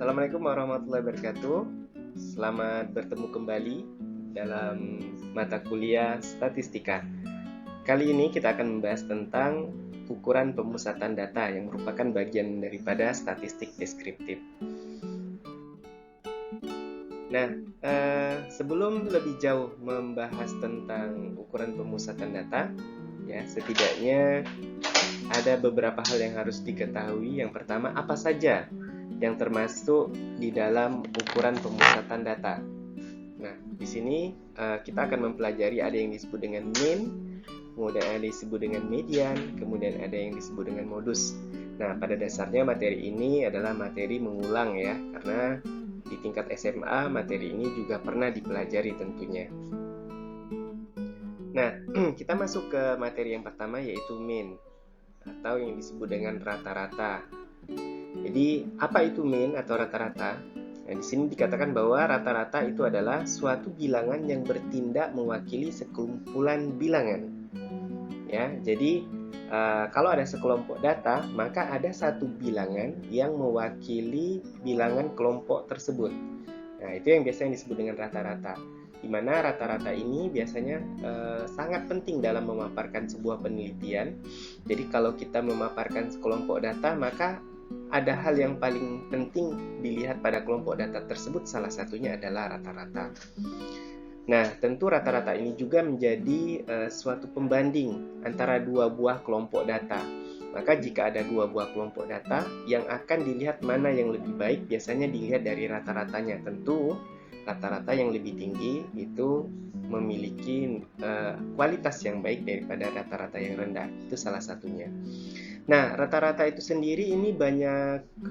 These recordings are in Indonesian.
Assalamualaikum warahmatullahi wabarakatuh. Selamat bertemu kembali dalam mata kuliah statistika. Kali ini kita akan membahas tentang ukuran pemusatan data yang merupakan bagian daripada statistik deskriptif. Nah, sebelum lebih jauh membahas tentang ukuran pemusatan data, ya setidaknya ada beberapa hal yang harus diketahui. Yang pertama, apa saja yang termasuk di dalam ukuran pemusatan data. Nah, di sini kita akan mempelajari ada yang disebut dengan mean, kemudian ada yang disebut dengan median, kemudian ada yang disebut dengan modus. Nah, pada dasarnya materi ini adalah materi mengulang ya, karena di tingkat SMA materi ini juga pernah dipelajari tentunya. Nah, kita masuk ke materi yang pertama yaitu mean atau yang disebut dengan rata-rata. Jadi, apa itu mean atau rata-rata? Nah, di sini dikatakan bahwa rata-rata itu adalah suatu bilangan yang bertindak mewakili sekumpulan bilangan. Ya, jadi kalau ada sekelompok data, maka ada satu bilangan yang mewakili bilangan kelompok tersebut. Nah, itu yang biasanya disebut dengan rata-rata. Di mana rata-rata ini biasanya sangat penting dalam memaparkan sebuah penelitian. Jadi kalau kita memaparkan sekelompok data, maka ada hal yang paling penting dilihat pada kelompok data tersebut, salah satunya adalah rata-rata. Nah, tentu rata-rata ini juga menjadi suatu pembanding antara dua buah kelompok data. Maka jika ada dua buah kelompok data, yang akan dilihat mana yang lebih baik biasanya dilihat dari rata-ratanya. Tentu rata-rata yang lebih tinggi itu memiliki kualitas yang baik daripada rata-rata yang rendah. Itu salah satunya. Nah, rata-rata itu sendiri ini banyak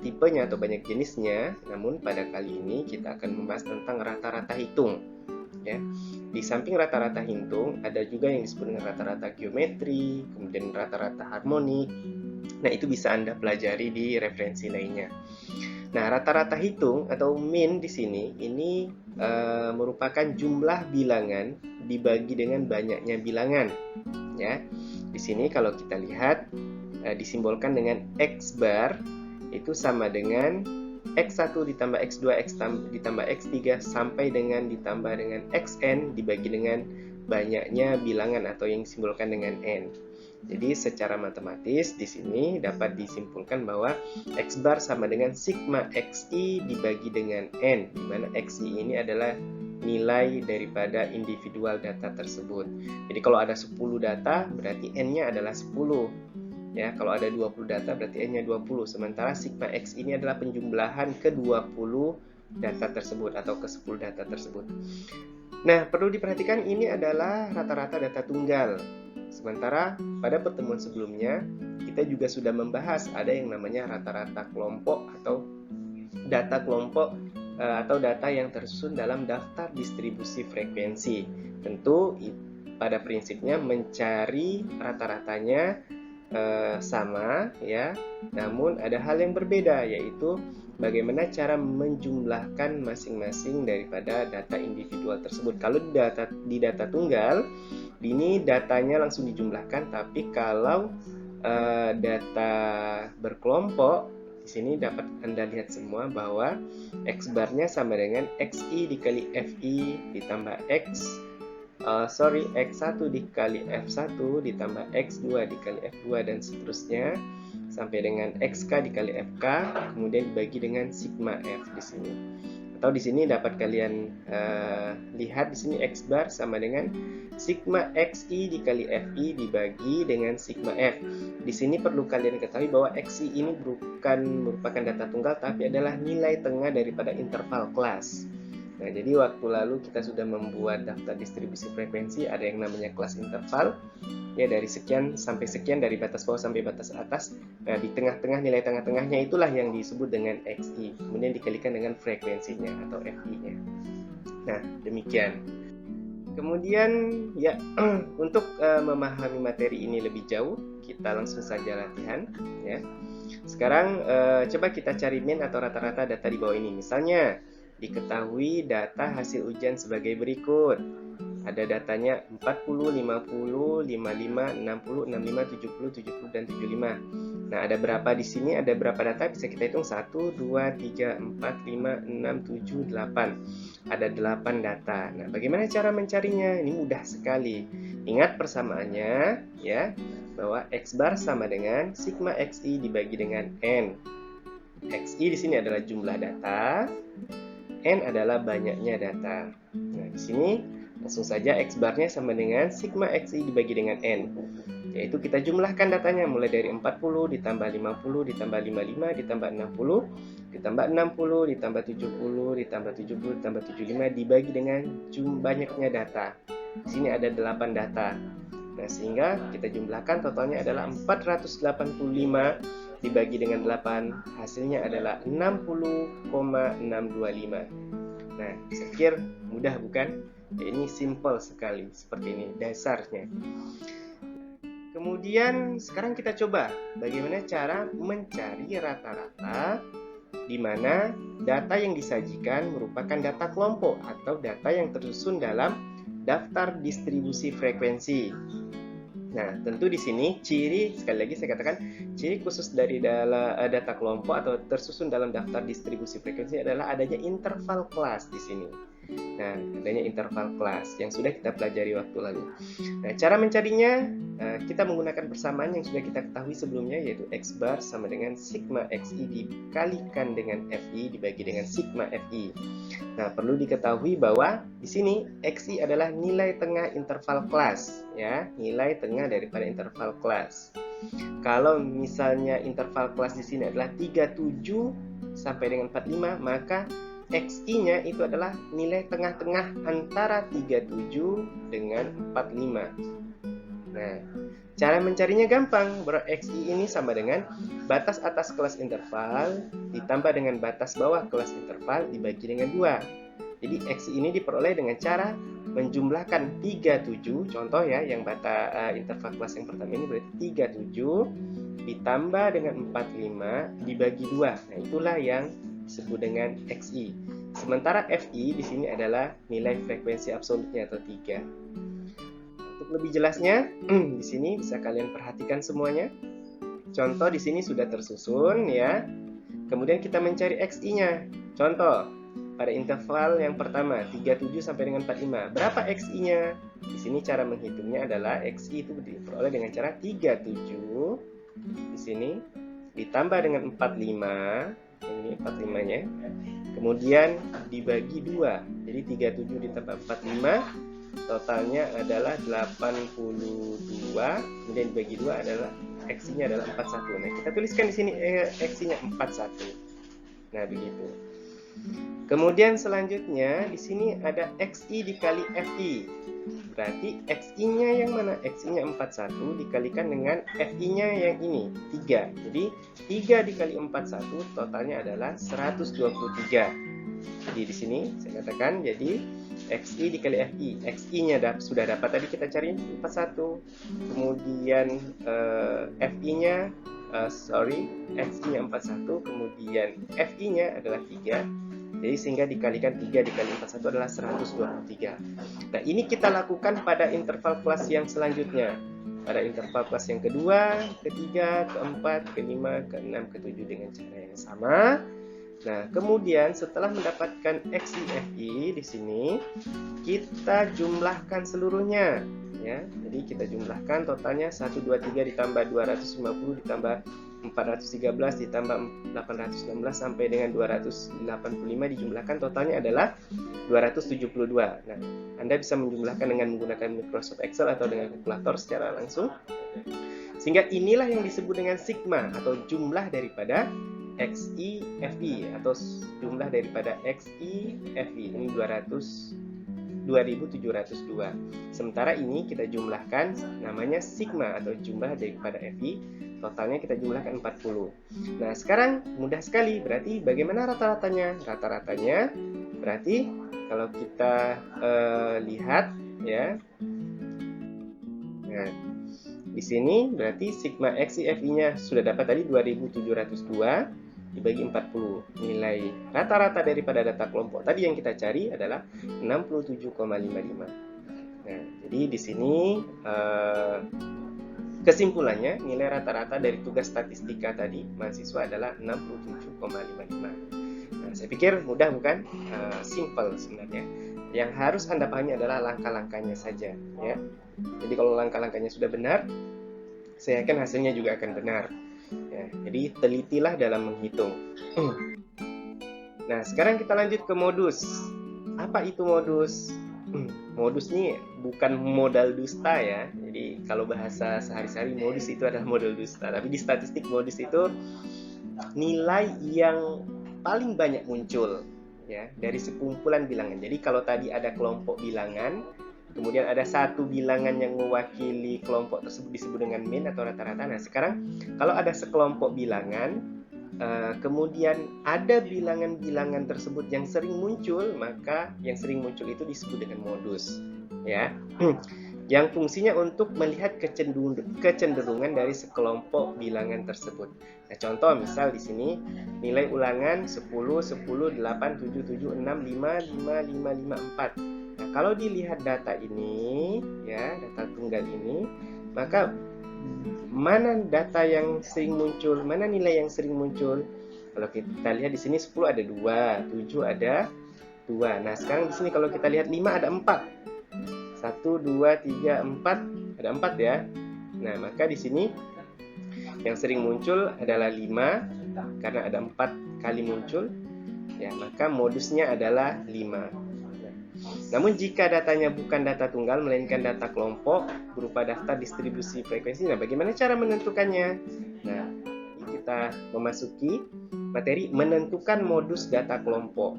tipenya atau banyak jenisnya. Namun pada kali ini kita akan membahas tentang rata-rata hitung. Ya, di samping rata-rata hitung ada juga yang disebut dengan rata-rata geometri, kemudian rata-rata harmonik. Nah, itu bisa Anda pelajari di referensi lainnya. Nah, rata-rata hitung atau mean di sini ini merupakan jumlah bilangan dibagi dengan banyaknya bilangan. Ya. Di sini kalau kita lihat disimbolkan dengan X bar itu sama dengan X1 ditambah X2 ditambah X3 sampai dengan ditambah dengan Xn dibagi dengan banyaknya bilangan atau yang disimbolkan dengan N. Jadi secara matematis di sini dapat disimpulkan bahwa X bar sama dengan sigma Xi dibagi dengan N, di mana Xi ini adalah nilai daripada individual data tersebut. Jadi kalau ada 10 data berarti N-nya adalah 10. Ya, kalau ada 20 data berarti N-nya 20. Sementara sigma X ini adalah penjumlahan ke 20 data tersebut atau ke 10 data tersebut. Nah, perlu diperhatikan ini adalah rata-rata data tunggal. Sementara pada pertemuan sebelumnya kita juga sudah membahas ada yang namanya rata-rata kelompok atau data kelompok atau data yang tersusun dalam daftar distribusi frekuensi. Tentu pada prinsipnya mencari rata-ratanya sama ya, namun ada hal yang berbeda yaitu bagaimana cara menjumlahkan masing-masing daripada data individual tersebut. Kalau di data tunggal ini datanya langsung dijumlahkan, tapi kalau data berkelompok di sini dapat Anda lihat semua bahwa X barnya sama dengan Xi dikali Fi ditambah X1 dikali F1 ditambah X2 dikali F2 dan seterusnya sampai dengan XK dikali FK kemudian dibagi dengan sigma F di sini. Atau di sini dapat kalian lihat di sini X bar sama dengan sigma Xi dikali Fi dibagi dengan sigma F. Di sini perlu kalian ketahui bahwa Xi ini bukan merupakan data tunggal tapi adalah nilai tengah daripada interval kelas. Nah, jadi waktu lalu kita sudah membuat daftar distribusi frekuensi, ada yang namanya kelas interval, ya dari sekian sampai sekian, dari batas bawah sampai batas atas. Nah, di tengah-tengah nilai tengah-tengahnya itulah yang disebut dengan Xi, kemudian dikalikan dengan frekuensinya atau Fi-nya. Nah, demikian. Kemudian ya untuk memahami materi ini lebih jauh, kita langsung saja latihan ya. Sekarang coba kita cari mean atau rata-rata data di bawah ini. Misalnya diketahui data hasil ujian sebagai berikut. Ada datanya 40, 50, 55, 60, 65, 70, 70 dan 75. Nah, ada berapa di sini? Ada berapa data? Bisa kita hitung 1, 2, 3, 4, 5, 6, 7, 8. Ada 8 data. Nah, bagaimana cara mencarinya? Ini mudah sekali. Ingat persamaannya ya, bahwa X bar sama dengan sigma XI dibagi dengan N. XI di sini adalah jumlah data, N adalah banyaknya data. Nah, di sini langsung saja X barnya sama dengan sigma XI dibagi dengan N. Yaitu kita jumlahkan datanya mulai dari 40 ditambah 50 ditambah 55 ditambah 60 ditambah 60 ditambah 70 ditambah 70 ditambah 75 dibagi dengan banyaknya data. Di sini ada 8 data. Nah, sehingga kita jumlahkan totalnya adalah 485 dibagi dengan 8, hasilnya adalah 60,625. Nah, saya pikir mudah bukan? Ya, ini simple sekali, seperti ini dasarnya. Kemudian sekarang kita coba bagaimana cara mencari rata-rata di mana data yang disajikan merupakan data kelompok atau data yang tersusun dalam daftar distribusi frekuensi. Nah, tentu di sini ciri, sekali lagi saya katakan, ciri khusus dari data kelompok atau tersusun dalam daftar distribusi frekuensi adalah adanya interval kelas di sini. Nah, adanya interval kelas yang sudah kita pelajari waktu lalu. Nah, cara mencarinya kita menggunakan persamaan yang sudah kita ketahui sebelumnya, yaitu X bar sama dengan sigma XI dikalikan dengan FI dibagi dengan sigma FI. Nah, perlu diketahui bahwa di sini XI adalah nilai tengah interval kelas, ya, nilai tengah daripada interval kelas. Kalau misalnya interval kelas di sini adalah 37 sampai dengan 45, maka XI-nya itu adalah nilai tengah-tengah antara 37 dengan 45. Nah, cara mencarinya gampang. XI ini sama dengan batas atas kelas interval ditambah dengan batas bawah kelas interval dibagi dengan 2. Jadi XI ini diperoleh dengan cara menjumlahkan 37, contoh ya, yang interval kelas yang pertama ini berarti 37 ditambah dengan 45 dibagi 2. Nah, itulah yang disebut dengan XI. Sementara FI di sini adalah nilai frekuensi absolutnya atau 3. Untuk lebih jelasnya, di sini bisa kalian perhatikan semuanya. Contoh di sini sudah tersusun ya. Kemudian kita mencari XI-nya. Contoh pada interval yang pertama 37 sampai dengan 45. Berapa XI-nya? Di sini cara menghitungnya adalah XI itu diperoleh dengan cara 37 di sini ditambah dengan 45. Ini 45-nya. Kemudian dibagi 2. Jadi 37 ditambah 45 totalnya adalah 82. Kemudian dibagi 2 adalah X-nya adalah 41. Nah, kita tuliskan di sini X-nya 41. Nah, begitu. Kemudian selanjutnya di sini ada XI dikali FI. Berarti XI-nya yang mana? XI-nya 41 dikalikan dengan FI-nya yang ini, 3. Jadi 3 dikali 41 totalnya adalah 123. Jadi di sini saya katakan jadi XI dikali FI. XI-nya sudah dapat tadi kita cari 41. Kemudian FI-nya XI-nya 41, kemudian FI-nya adalah 3. Jadi sehingga dikalikan 3 dikali 41 adalah 123. Nah, ini kita lakukan pada interval kelas yang selanjutnya. Pada interval kelas yang kedua, ketiga, keempat, kelima, keenam, ketujuh dengan cara yang sama. Nah, kemudian setelah mendapatkan XI FI di sini, kita jumlahkan seluruhnya. Ya, jadi kita jumlahkan totalnya 123 ditambah 250 ditambah 413 ditambah 816 sampai dengan 285 dijumlahkan totalnya adalah 272. Nah, Anda bisa menjumlahkan dengan menggunakan Microsoft Excel atau dengan kalkulator secara langsung. Sehingga inilah yang disebut dengan sigma atau jumlah daripada XI FI atau jumlah daripada XI FI. Ini 2702. Sementara ini kita jumlahkan namanya sigma atau jumlah daripada FI. Totalnya kita jumlahkan 40. Nah, sekarang mudah sekali. Berarti bagaimana rata-ratanya? Rata-ratanya berarti kalau kita lihat ya. Nah, di sini berarti sigma XI FI-nya sudah dapat tadi 2702 dibagi 40. Nilai rata-rata daripada data kelompok tadi yang kita cari adalah 67,55. Nah, jadi di sini Kesimpulannya, nilai rata-rata dari tugas statistika tadi mahasiswa adalah 67,55. Nah, saya pikir mudah bukan? Simple sebenarnya. Yang harus Anda pahami adalah langkah-langkahnya saja, ya. Jadi kalau langkah-langkahnya sudah benar, saya yakin hasilnya juga akan benar. Ya, jadi telitilah dalam menghitung. Nah, sekarang kita lanjut ke modus. Apa itu modus? Modus ini bukan modal dusta ya. Jadi kalau bahasa sehari-hari modus itu adalah modal dusta. Tapi di statistik modus itu nilai yang paling banyak muncul ya dari sekumpulan bilangan. Jadi kalau tadi ada kelompok bilangan, kemudian ada satu bilangan yang mewakili kelompok tersebut disebut dengan mean atau rata-rata. Nah, sekarang kalau ada sekelompok bilangan, kemudian ada bilangan-bilangan tersebut yang sering muncul, maka yang sering muncul itu disebut dengan modus, ya. Yang fungsinya untuk melihat kecenderungan dari sekelompok bilangan tersebut. Nah, contoh misal di sini nilai ulangan 10, 10, 8, 7, 7, 6, 5, 5, 5, 5, 4. Nah, kalau dilihat data ini, ya, data tunggal ini, maka mana data yang sering muncul, mana nilai yang sering muncul? Kalau kita lihat di sini 10 ada 2, 7 ada 2. Nah, sekarang di sini kalau kita lihat 5 ada 4. 1, 2, 3, 4 ada 4 ya. Nah, maka di sini yang sering muncul adalah 5 karena ada 4 kali muncul. Ya, maka modusnya adalah 5. Namun jika datanya bukan data tunggal melainkan data kelompok berupa daftar distribusi frekuensi, nah bagaimana cara menentukannya? Nah, kita memasuki materi menentukan modus data kelompok.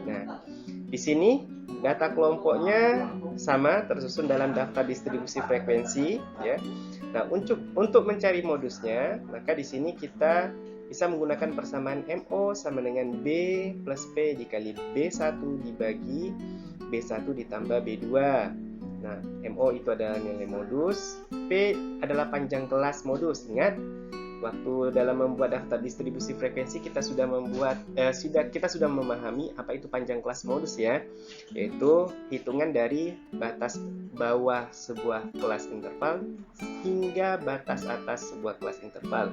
Nah, di sini data kelompoknya sama tersusun dalam daftar distribusi frekuensi ya. Nah, untuk mencari modusnya, maka di sini kita bisa menggunakan persamaan MO sama dengan B plus P dikali B1 dibagi B1 ditambah B2. Nah, MO itu adalah nilai modus, P adalah panjang kelas modus. Ingat, waktu dalam membuat daftar distribusi frekuensi kita sudah memahami apa itu panjang kelas modus ya, yaitu hitungan dari batas bawah sebuah kelas interval hingga batas atas sebuah kelas interval.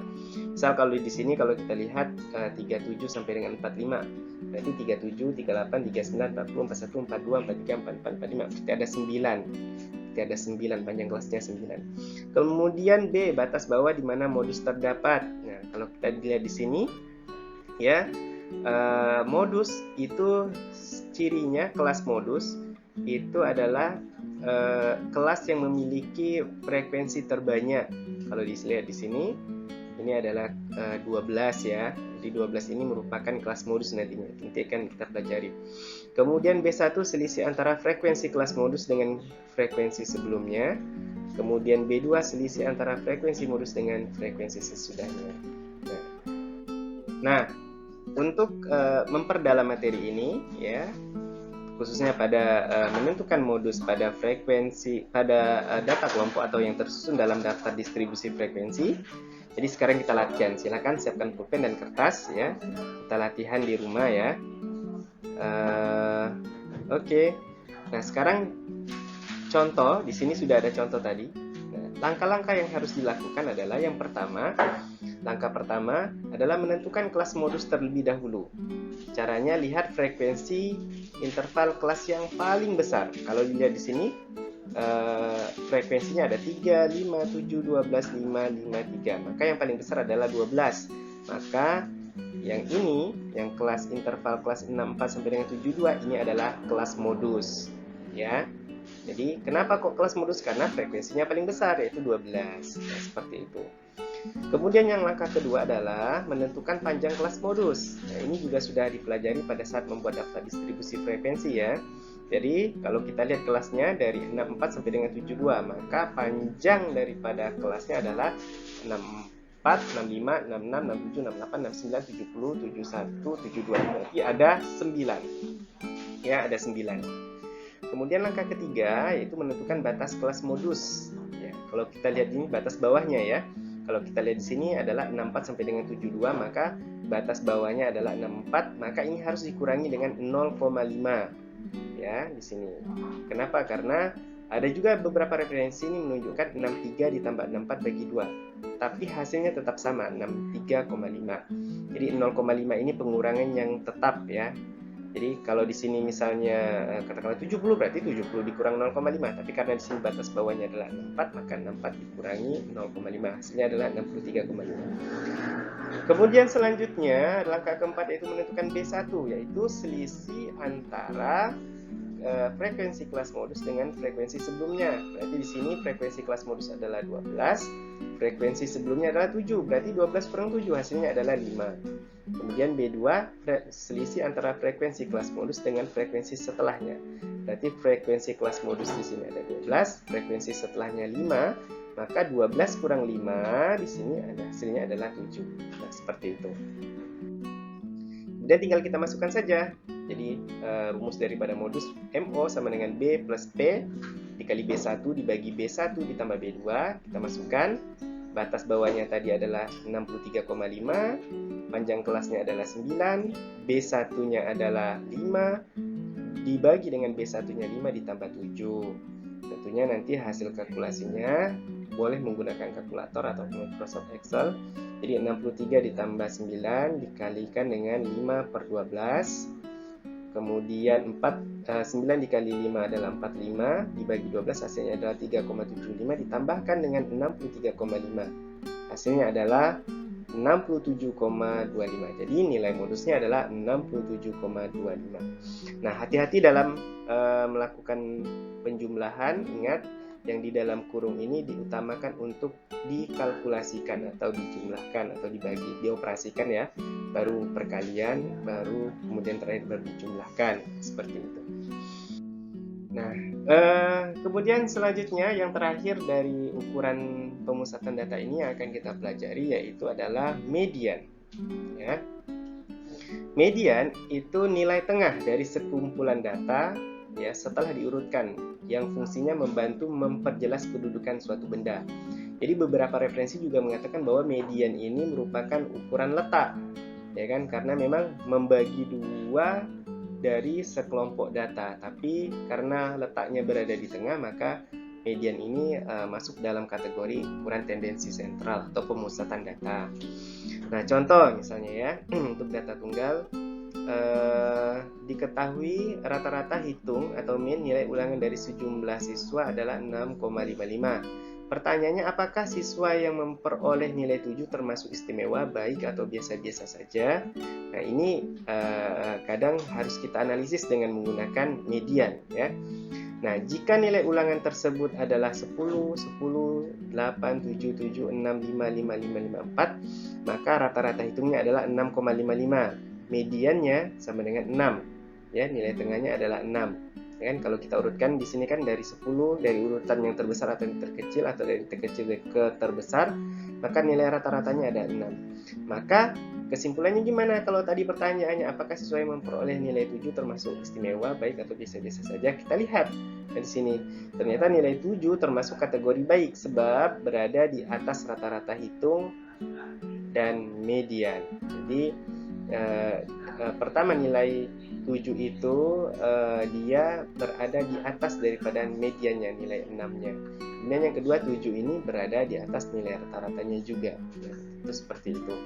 Misal kalau di sini kalau kita lihat 37 sampai dengan 45, berarti 37, 38, 39, 40, 41, 42, 43, 44, 45, berarti ada 9. Ada 9, panjang kelasnya 9. Kemudian B, batas bawah di mana modus terdapat. Nah, kalau kita lihat di sini ya, modus itu cirinya, kelas modus itu adalah kelas yang memiliki frekuensi terbanyak. Kalau dilihat di sini ini adalah 12 ya. Jadi 12 ini merupakan kelas modus nantinya. Nanti akan kita pelajari. Kemudian B1 selisih antara frekuensi kelas modus dengan frekuensi sebelumnya. Kemudian B2 selisih antara frekuensi modus dengan frekuensi sesudahnya. Nah, untuk memperdalam materi ini ya, khususnya pada menentukan modus pada frekuensi pada data kelompok atau yang tersusun dalam daftar distribusi frekuensi. Jadi sekarang kita latihan. Silakan siapkan pulpen dan kertas ya. Kita latihan di rumah ya. Oke. Nah, sekarang contoh di sini sudah ada contoh tadi. Nah, langkah-langkah yang harus dilakukan adalah yang pertama, langkah pertama adalah menentukan kelas modus terlebih dahulu. Caranya lihat frekuensi interval kelas yang paling besar. Kalau dilihat di sini frekuensinya ada 3, 5, 7, 12, 5, 5, 3. Maka yang paling besar adalah 12. Maka yang ini, yang kelas interval kelas 64 sampai dengan 72 ini adalah kelas modus. Ya. Jadi, kenapa kok kelas modus? Karena frekuensinya paling besar yaitu 12. Nah, seperti itu. Kemudian yang langkah kedua adalah menentukan panjang kelas modus. Nah, ini juga sudah dipelajari pada saat membuat daftar distribusi frekuensi ya. Jadi, kalau kita lihat kelasnya dari 64 sampai dengan 72, maka panjang daripada kelasnya adalah 64, 65, 66, 67, 68, 69, 70, 71, 72. Berarti ada 9. Ya, ada 9. Kemudian langkah ketiga yaitu menentukan batas kelas modus. Ya, kalau kita lihat ini batas bawahnya ya. Kalau kita lihat di sini adalah 64 sampai dengan 72, maka batas bawahnya adalah 64, maka ini harus dikurangi dengan 0,5. Ya, di sini. Kenapa? Karena Ada juga beberapa referensi ini menunjukkan 63 ditambah 64 bagi 2. Tapi hasilnya tetap sama, 63,5. Jadi 0,5 ini pengurangan yang tetap ya. Jadi kalau di sini misalnya katakanlah 70, berarti 70 dikurang 0,5. Tapi karena di sini batas bawahnya adalah 64, maka 64 dikurangi 0,5. Hasilnya adalah 63,5. Kemudian selanjutnya langkah keempat yaitu menentukan B1, yaitu selisih antara frekuensi kelas modus dengan frekuensi sebelumnya. Berarti di sini frekuensi kelas modus adalah 12, frekuensi sebelumnya adalah 7. Berarti 12 kurang 7 hasilnya adalah 5. Kemudian B2 selisih antara frekuensi kelas modus dengan frekuensi setelahnya. Berarti frekuensi kelas modus di sini ada 12, frekuensi setelahnya 5, maka 12 kurang 5 di sini ada hasilnya adalah 7. Nah, seperti itu. Dan tinggal kita masukkan saja. Jadi rumus daripada modus MO sama dengan B plus P dikali B1 dibagi B1 ditambah B2. Kita masukkan. Batas bawahnya tadi adalah 63,5. Panjang kelasnya adalah 9. B1-nya adalah 5. Dibagi dengan B1-nya 5 ditambah 7. Tentunya nanti hasil kalkulasinya boleh menggunakan kalkulator atau Microsoft Excel. Jadi 63 ditambah 9 dikalikan dengan 5 per 12. Kemudian 9 dikali 5 adalah 45, dibagi 12 hasilnya adalah 3,75, ditambahkan dengan 63,5. Hasilnya adalah 67,25. Jadi nilai modusnya adalah 67,25. Nah, hati-hati dalam melakukan penjumlahan. Ingat, yang di dalam kurung ini diutamakan untuk dikalkulasikan atau dijumlahkan atau dibagi, dioperasikan ya. Baru perkalian, baru kemudian terakhir baru dijumlahkan, seperti itu. Nah, kemudian selanjutnya yang terakhir dari ukuran pemusatan data ini yang akan kita pelajari yaitu adalah median. Ya. Median itu nilai tengah dari sekumpulan data ya setelah diurutkan yang fungsinya membantu memperjelas kedudukan suatu benda. Jadi beberapa referensi juga mengatakan bahwa median ini merupakan ukuran letak, ya kan? Karena memang membagi dua dari sekelompok data, tapi karena letaknya berada di tengah, maka median ini masuk dalam kategori ukuran tendensi sentral atau pemusatan data. Nah, contoh misalnya ya, untuk data tunggal, diketahui rata-rata hitung atau mean nilai ulangan dari sejumlah siswa adalah 6,55. Pertanyaannya, apakah siswa yang memperoleh nilai 7 termasuk istimewa, baik atau biasa-biasa saja? Nah, ini kadang harus kita analisis dengan menggunakan median ya. Nah, jika nilai ulangan tersebut adalah 10, 10, 8, 7, 7, 6, 5, 5, 5, 5, 4, maka rata-rata hitungnya adalah 6,55. Mediannya sama dengan 6. Ya, nilai tengahnya adalah 6. Ya kan, kalau kita urutkan di sini kan dari 10 dari urutan yang terbesar atau yang terkecil atau dari terkecil ke terbesar, maka nilai rata-ratanya ada 6. Maka kesimpulannya gimana kalau tadi pertanyaannya apakah siswa yang memperoleh nilai 7 termasuk istimewa, baik atau biasa-biasa saja? Kita lihat dari sini. Ternyata nilai 7 termasuk kategori baik sebab berada di atas rata-rata hitung dan median. Jadi pertama nilai 7 itu dia berada di atas daripada mediannya, nilai 6-nya. Kemudian yang kedua 7 ini berada di atas nilai rata-ratanya juga. Itu seperti itu.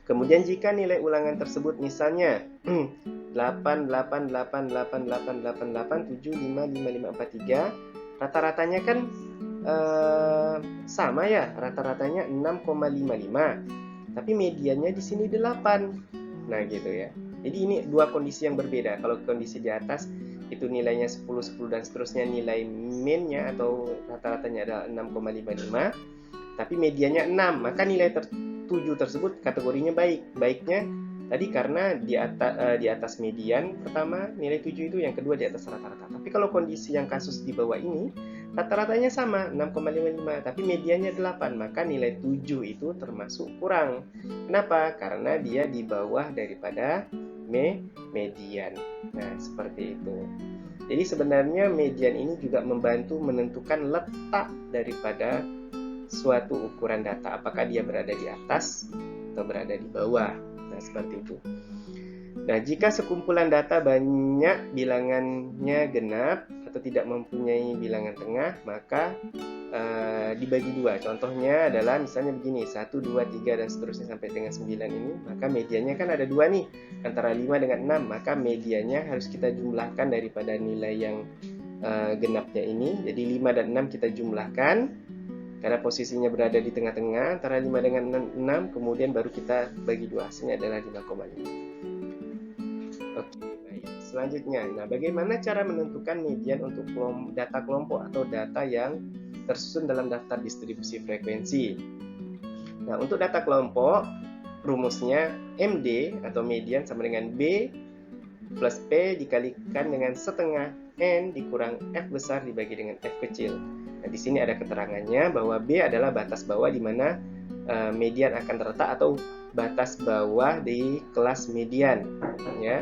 Kemudian jika nilai ulangan tersebut misalnya 8, 8, 8, 8, 8, 8, 8, 7, 5, 5, 5, 4, 3, rata-ratanya kan sama ya, rata-ratanya 6,55. Tapi mediannya di sini 8. Nah, gitu ya. Jadi ini dua kondisi yang berbeda. Kalau kondisi di atas itu nilainya 10, 10 dan seterusnya, nilai mean-nya atau rata-ratanya adalah 6,55, tapi mediannya 6, maka nilai 7 tersebut kategorinya baik. Baiknya tadi karena di atas median pertama nilai 7 itu, yang kedua di atas rata-rata. Tapi kalau kondisi yang kasus di bawah ini rata-ratanya sama 6,55 tapi mediannya 8, maka nilai 7 itu termasuk kurang. Kenapa? Karena dia di bawah daripada median. Nah, seperti itu. Jadi sebenarnya median ini juga membantu menentukan letak daripada suatu ukuran data, apakah dia berada di atas atau berada di bawah. Nah, seperti itu. Nah, jika sekumpulan data banyak bilangannya genap atau tidak mempunyai bilangan tengah, maka dibagi dua. Contohnya adalah misalnya begini, 1, 2, 3 dan seterusnya sampai dengan 9 ini, maka mediannya kan ada dua nih, antara 5 dengan 6, maka mediannya harus kita jumlahkan daripada nilai yang genapnya ini. Jadi 5 dan 6 kita jumlahkan, karena posisinya berada di tengah-tengah antara 5 dengan 6, kemudian baru kita bagi dua, hasilnya adalah 5,5. Oke, baik. Selanjutnya, nah bagaimana cara menentukan median untuk data kelompok atau data yang tersusun dalam daftar distribusi frekuensi? Nah, untuk data kelompok, rumusnya MD atau median sama dengan B plus P dikalikan dengan setengah N dikurang F besar dibagi dengan F kecil. Nah, di sini ada keterangannya bahwa B adalah batas bawah di mana median akan terletak atau batas bawah di kelas median, ya.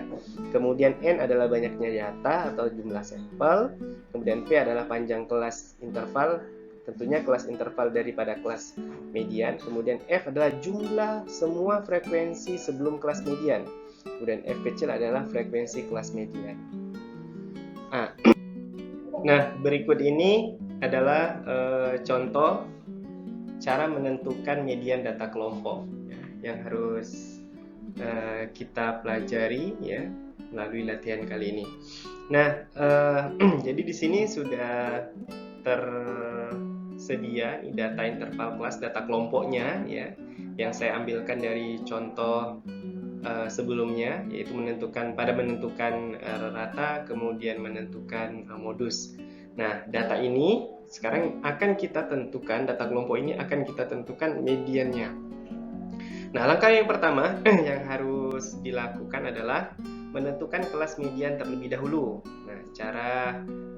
Kemudian N adalah banyaknya data atau jumlah sampel. Kemudian P adalah panjang kelas interval, tentunya kelas interval daripada kelas median. Kemudian F adalah jumlah semua frekuensi sebelum kelas median. Kemudian F kecil adalah frekuensi kelas median. Nah, berikut ini adalah contoh cara menentukan median data kelompok yang harus kita pelajari ya melalui latihan kali ini. Nah, jadi di sini sudah tersedia data interval kelas, data kelompoknya ya, yang saya ambilkan dari contoh sebelumnya, yaitu menentukan rata, kemudian menentukan modus. Nah, data ini sekarang akan kita tentukan, data kelompok ini akan kita tentukan mediannya. Nah, langkah yang pertama yang harus dilakukan adalah menentukan kelas median terlebih dahulu. Nah,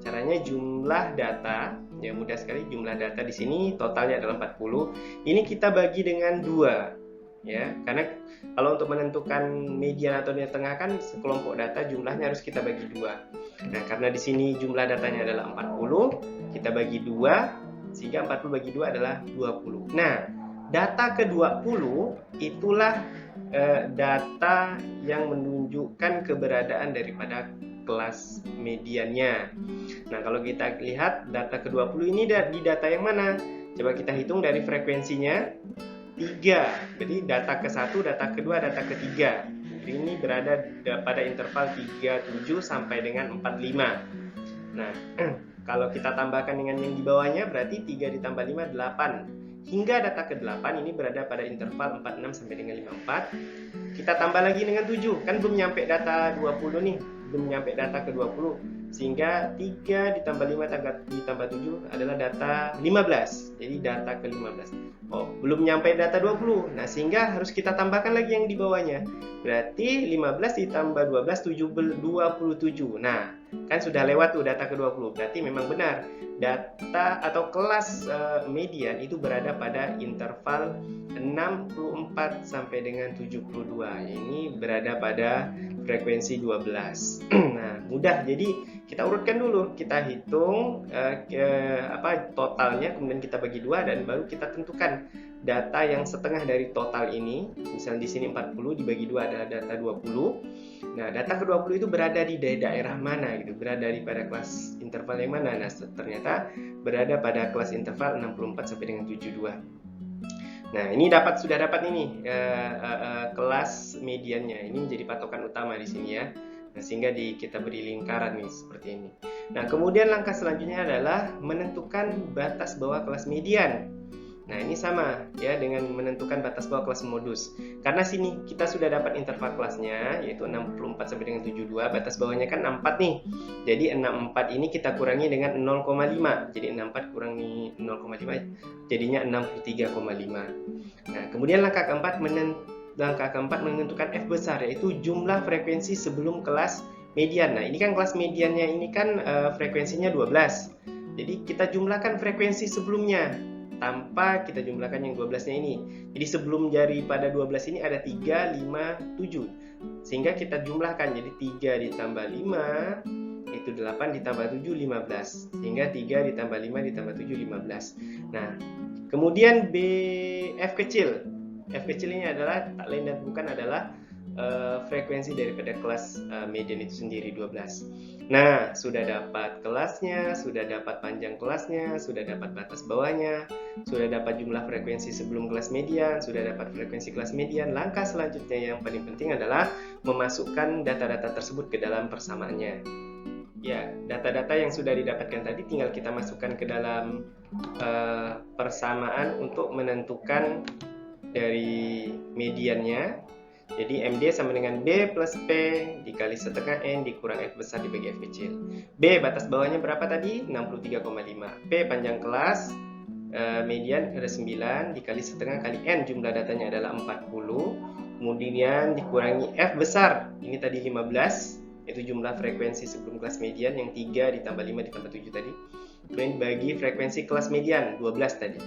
caranya jumlah data, ya mudah sekali, jumlah data di sini totalnya adalah 40. Ini kita bagi dengan 2, ya. Karena kalau untuk menentukan median atau nilai tengah kan sekelompok data jumlahnya harus kita bagi 2. Nah, karena di sini jumlah datanya adalah 40, kita bagi 2 sehingga 40 bagi 2 adalah 20. Nah, data ke-20 itulah data yang menunjukkan keberadaan daripada kelas mediannya. Nah, kalau kita lihat data ke-20 ini di data yang mana? Coba kita hitung dari frekuensinya 3. Jadi data ke-1, data ke-2, data ke-3. Jadi ini berada pada interval 37 sampai dengan 45. Nah, kalau kita tambahkan dengan yang di bawahnya berarti 3 ditambah 5 8. Hingga data ke-8 ini berada pada interval 46 sampai dengan 54. Kita tambah lagi dengan 7. Kan belum nyampe data 20 nih, belum nyampe data ke-20. Sehingga 3 ditambah 5 ditambah 7 adalah data 15. Jadi data ke-15. Oh, belum nyampe data 20. Nah, sehingga harus kita tambahkan lagi yang di bawahnya. Berarti 15 ditambah 12 27. Nah, kan sudah lewat tuh data ke-20. Berarti memang benar. Data atau kelas median itu berada pada interval 64 sampai dengan 72. Ini berada pada frekuensi 12. Nah, mudah. Jadi kita urutkan dulu, kita hitung totalnya, kemudian kita bagi 2 dan baru kita tentukan data yang setengah dari total ini. Misalnya di sini 40 dibagi 2 adalah data 20. Nah, data ke-20 itu berada di daerah mana gitu, berada di pada kelas interval yang mana? Nah, ternyata berada pada kelas interval 64 sampai dengan 72. Nah, ini sudah dapat ini kelas mediannya. Ini menjadi patokan utama di sini ya. Nah, sehingga kita beri lingkaran nih seperti ini. Nah, kemudian langkah selanjutnya adalah menentukan batas bawah kelas median. Nah, ini sama ya dengan menentukan batas bawah kelas modus. Karena sini kita sudah dapat interval kelasnya yaitu 64 sampai dengan 72, batas bawahnya kan 64 nih. Jadi 64 ini kita kurangi dengan 0,5. Jadi 64 kurangi 0,5 jadinya 63,5. Nah, kemudian langkah keempat menentukan F besar, yaitu jumlah frekuensi sebelum kelas median. Nah, ini kan kelas mediannya ini kan frekuensinya 12. Jadi kita jumlahkan frekuensi sebelumnya tanpa kita jumlahkan yang 12-nya ini. Jadi sebelum daripada 12 ini ada 3, 5, 7. Sehingga kita jumlahkan, jadi 3 ditambah 5 itu 8 ditambah 7 15. Sehingga 3 ditambah 5 ditambah 7 15. Nah, kemudian F kecil. F kecil ini adalah tak lain dan bukan adalah frekuensi daripada kelas median itu sendiri 12. Nah, sudah dapat kelasnya, sudah dapat panjang kelasnya, sudah dapat batas bawahnya, sudah dapat jumlah frekuensi sebelum kelas median, sudah dapat frekuensi kelas median. Langkah selanjutnya yang paling penting adalah memasukkan data-data tersebut ke dalam persamaannya. Ya, data-data yang sudah didapatkan tadi tinggal kita masukkan ke dalam persamaan untuk menentukan dari mediannya. Jadi MD sama dengan B plus P dikali setengah N dikurang F besar dibagi F kecil. B batas bawahnya berapa tadi? 63,5. P panjang kelas median ada 9 dikali setengah kali N jumlah datanya adalah 40. Kemudian dikurangi F besar, ini tadi 15, itu jumlah frekuensi sebelum kelas median, yang 3 ditambah 5 ditambah 7 tadi. Kemudian bagi frekuensi kelas median 12 tadi.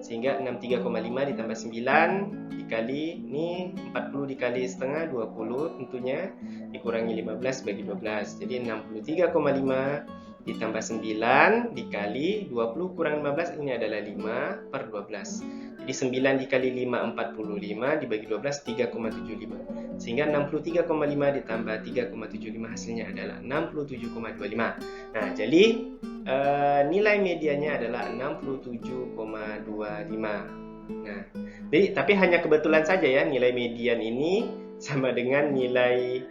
Sehingga 63,5 ditambah 9 dikali, ini 40 dikali setengah 20 tentunya, dikurangi 15 bagi 12. Jadi 63,5 ditambah 9 dikali 20 kurang 15, ini adalah 5 per 12. Jadi 9 dikali 5 45 dibagi 12 3,75. Sehingga 63,5 ditambah 3,75 hasilnya adalah 67,25. Nah, jadi nilai mediannya adalah 67,25. Nah, jadi tapi hanya kebetulan saja ya nilai median ini sama dengan nilai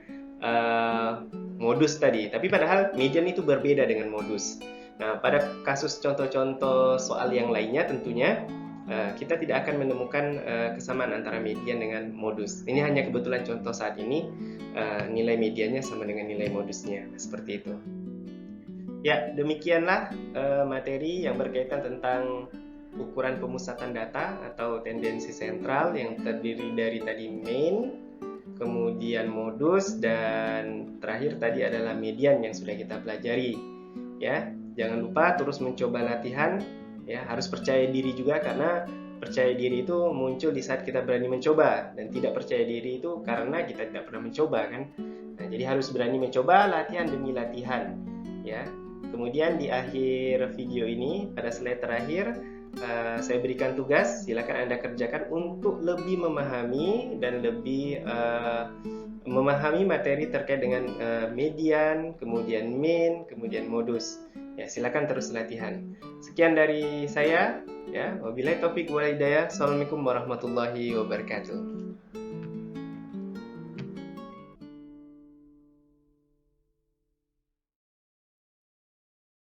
modus tadi. Tapi padahal median itu berbeda dengan modus. Nah, pada kasus contoh-contoh soal yang lainnya tentunya kita tidak akan menemukan kesamaan antara median dengan modus. Ini hanya kebetulan contoh saat ini nilai mediannya sama dengan nilai modusnya. Seperti itu. Ya, demikianlah materi yang berkaitan tentang ukuran pemusatan data atau tendensi sentral yang terdiri dari tadi main, kemudian modus, dan terakhir tadi adalah median yang sudah kita pelajari. Ya, jangan lupa terus mencoba latihan. Ya, harus percaya diri juga, karena percaya diri itu muncul di saat kita berani mencoba, dan tidak percaya diri itu karena kita tidak pernah mencoba kan. Nah, jadi harus berani mencoba, latihan demi latihan. Ya. Kemudian di akhir video ini, pada slide terakhir, saya berikan tugas, silakan Anda kerjakan untuk lebih memahami dan lebih memahami materi terkait dengan median, kemudian mean, kemudian modus. Ya, silakan terus latihan. Sekian dari saya. Ya, wabillahi taufik wal hidayah. Assalamualaikum warahmatullahi wabarakatuh.